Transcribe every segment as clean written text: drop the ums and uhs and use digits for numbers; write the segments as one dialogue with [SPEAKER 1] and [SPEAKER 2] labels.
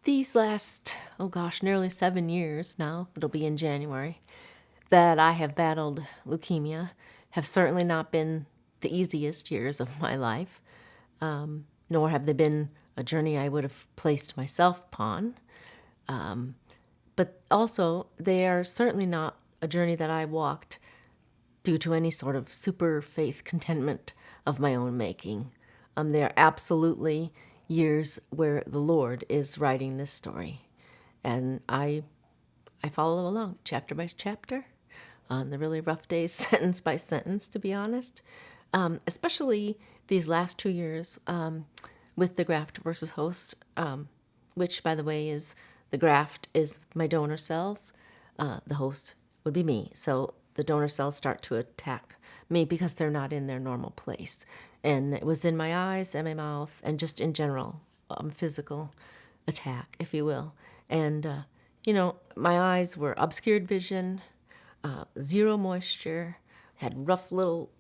[SPEAKER 1] These last, nearly 7 years now, it'll be in January, that I have battled leukemia have certainly not been the easiest years of my life, nor have they been a journey I would have placed myself upon. But also, they are certainly not a journey that I walked due to any sort of super faith contentment of my own making. They are absolutely years where the Lord is writing this story. And I follow along chapter by chapter on the really rough days, sentence by sentence, to be honest. Especially these last 2 years with the graft versus host, which, by the way, is the graft is my donor cells. The host would be me. So the donor cells start to attack me because they're not in their normal place. And it was in my eyes and my mouth and just in general, physical attack, if you will. And, my eyes were obscured vision, zero moisture, had rough little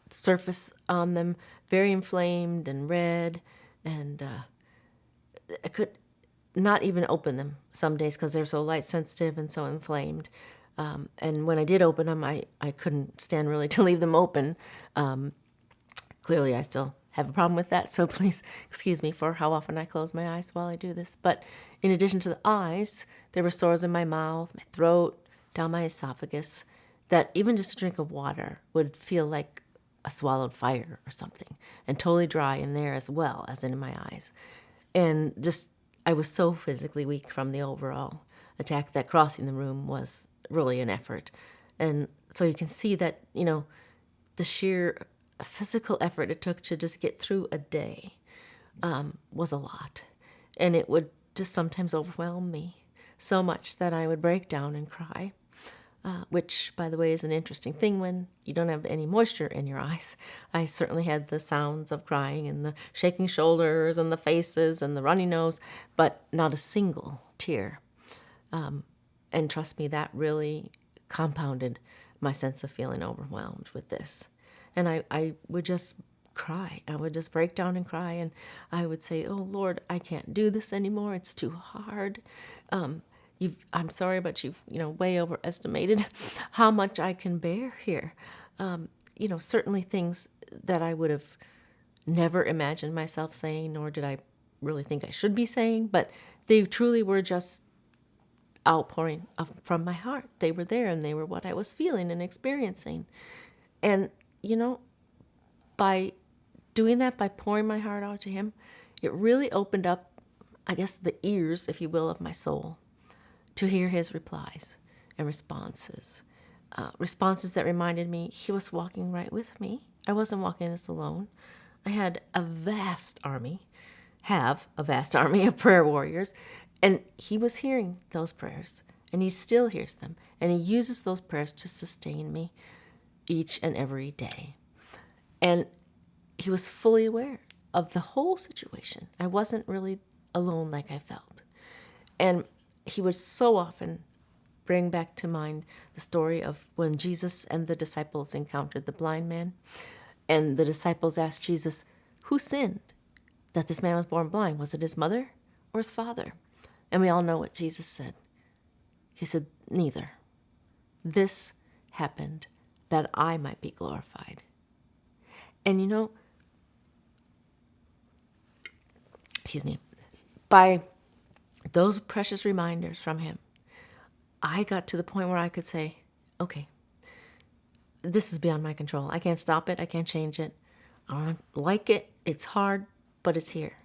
[SPEAKER 1] surface on them, very inflamed and red, and I could not even open them some days because they're so light sensitive and so inflamed. And when I did open them, I couldn't stand really to leave them open. Clearly, I still have a problem with that, so please excuse me for how often I close my eyes while I do this. But in addition to the eyes, there were sores in my mouth, my throat, down my esophagus, that even just a drink of water would feel like a swallowed fire or something, and totally dry in there as well as in my eyes. And just, I was so physically weak from the overall attack that crossing the room was really an effort. And so you can see that, the sheer physical effort it took to just get through a day was a lot. And it would just sometimes overwhelm me so much that I would break down and cry, which, by the way, is an interesting thing when you don't have any moisture in your eyes. I certainly had the sounds of crying and the shaking shoulders and the faces and the runny nose, but not a single tear. And trust me, that really compounded my sense of feeling overwhelmed with this. And I would just cry. I would just break down and cry. And I would say, oh, Lord, I can't do this anymore. It's too hard. I'm sorry, but you've, way overestimated how much I can bear here. Certainly things that I would have never imagined myself saying, nor did I really think I should be saying, but they truly were just outpouring from my heart. They were there and they were what I was feeling and experiencing. And, by doing that, by pouring my heart out to him, it really opened up, I guess, the ears, if you will, of my soul to hear his replies and responses. Responses that reminded me he was walking right with me. I wasn't walking this alone. I had a vast army of prayer warriors, and he was hearing those prayers, and he still hears them, and he uses those prayers to sustain me each and every day. And he was fully aware of the whole situation. I wasn't really alone like I felt. And he would so often bring back to mind the story of when Jesus and the disciples encountered the blind man. And the disciples asked Jesus, who sinned that this man was born blind? Was it his mother or his father? And we all know what Jesus said. He said, neither. This happened that I might be glorified. And by those precious reminders from him, I got to the point where I could say, okay, this is beyond my control. I can't stop it. I can't change it. I don't like it. It's hard, but it's here.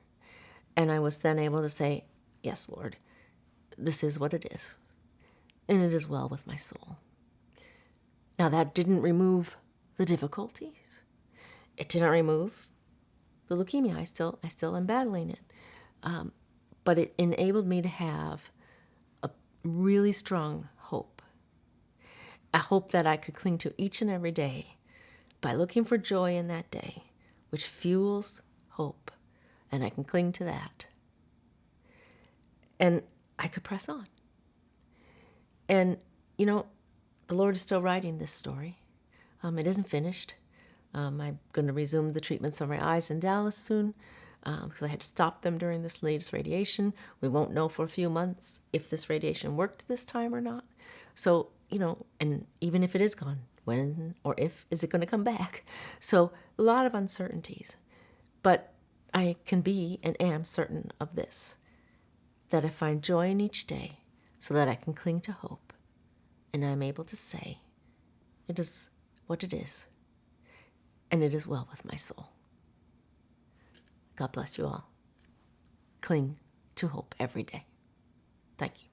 [SPEAKER 1] And I was then able to say, yes, Lord, this is what it is. And it is well with my soul. Now, that didn't remove the difficulties. It didn't remove the leukemia. I still am battling it. But it enabled me to have a really strong hope. A hope that I could cling to each and every day by looking for joy in that day, which fuels hope. And I can cling to that. And I could press on. And, the Lord is still writing this story. It isn't finished. I'm going to resume the treatments of my eyes in Dallas soon. because I had to stop them during this latest radiation. We won't know for a few months if this radiation worked this time or not. So, and even if it is gone, when or if is it going to come back? So a lot of uncertainties. But I can be and am certain of this, that I find joy in each day so that I can cling to hope, and I'm able to say, it is what it is, and it is well with my soul. God bless you all. Cling to hope every day. Thank you.